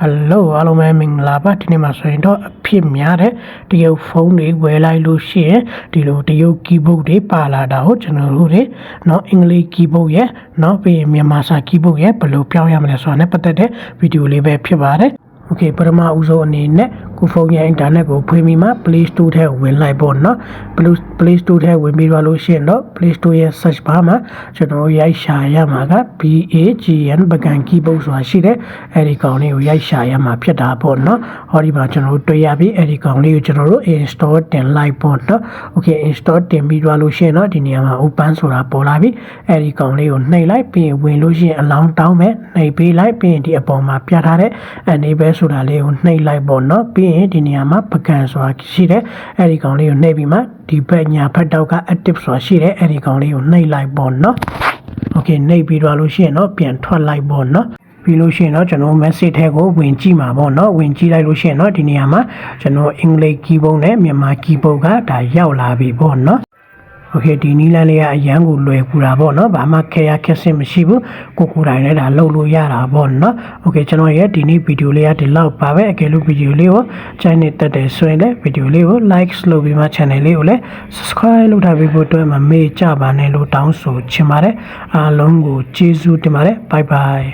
Hello အားလုံးပဲမင်္ဂလာပါဒီနေ့မှာဆိုရင်တော့အဖြစ်များတဲ့တရုတ်ဖုန်းတွေဝယ်လိုက်လို့ရှိရင်ဒီလိုတရုတ် keyboard တွေပါလာတာကိုကျွန်တော်တို့တွေเนาะအင်္ဂလိပ် keyboard ရဲ့เนาะပြီးရင်မြန်မာစာ keyboard ရဲ့ဘယ်လိုပြောင်းရမလဲဆိုတာနဲ့ပတ်သက်တဲ့ဗီဒီယိုလေးပဲဖြစ်ပါတယ်โอเคပထမဦးဆုံးအနေနဲ့ကိုဖုန်းရဲ့ internet ကိုဖွင့်ပြီးမှ Play Store ထဲဝင်လိုက်ပေါ့เนาะ Play Store ထဲဝင်ပြီးတော့လို့ရှိရင်တော့ Play Store ရဲ့ search bar မှာကျွန်တော်ရိုက်ရှာရမှာက BAGN ပကံ keyboard ဆိုတာရှိတယ်အဲ့ဒီကောင်လေးကိုရိုက်ရှာရမှာဖြစ်တာပေါ့เนาะဟောဒီမှာကျွန်တော်တို့တွေ့ရပြီအဲ့ဒီကောင်လေးကိုကျွန်တော်တို့ install တင်လိုက်ပေါ့เนาะโอเค install တင်ပြီးတော့လို့ရှိရင်တော့ဒီနေရာမှာ open ဆိုတာပေါ်လာပြီအဲ့ဒီကောင်လေးကိုနှိပ်လိုက်ပြီးရင်ဝင်လို့ရှိရင်အလောင်းတောင်းမယ်နှိပ်ပေးလိုက်ပြီးရင်ဒီအပေါ်မှာပြထားတဲ့ enable ဆိုတာလေးကိုနှိပ်လိုက်ပေါ့เนาะပြီးရင်ဒီနေရာမှာပကံဆိုတာရှိတယ်အဲ့ဒီကောင်လေးကိုနှိပ်ပြီးမှဒီဘက်ညာဘက်တောက်က active ဆိုတာရှိတယ်အဲ့ဒီကောင်လေးကိုနှိပ်လိုက်ပေါ့เนาะโอเคနှိပ်ပြီးတော့လို့ရှိရင်တော့ပြန်ထွက်လိုက်ပေါ့เนาะပြီးလို့ရှိရင်တော့ကျွန်တော် message ထဲကိုဝင်ကြည့်မှာပေါ့เนาะဝင်ကြည့်လိုက်လို့ရှိရင်တော့ဒီနေရာမှာကျွန်တော်အင်္ဂလိပ် keyboard နဲ့မြန်မာ keyboard ကဒါရောက်လာပြီပေါ့เนาะโอเคဒီနီးလန်းလေးကအရန်ကိုလွယ်ကူတာပေါ့เนาะဘာမှခဲရခက်စစ်မရှိဘူးကိုတိုင်းလည်းဒါလုပ်လို့ရတာပေါ့เนาะโอเคကျွန်တော်ရဲ့ဒီနေ့ဗီဒီယိုလေးကဒီလောက်ပါပဲအကယ်လို့ဗီဒီယိုလေးကိုကြိုက်နေတတ်တယ်ဆိုရင်လည်းဗီဒီယိုလေးကို like လုပ်ပြီးမှ channel လေးကိုလည်း subscribe လုပ်ထားပြီးဖို့အတွက်မမေ့ကြပါနဲ့လို့တောင်းဆိုချင်ပါတယ်အားလုံးကိုကျေးဇူးတင်ပါတယ် bye bye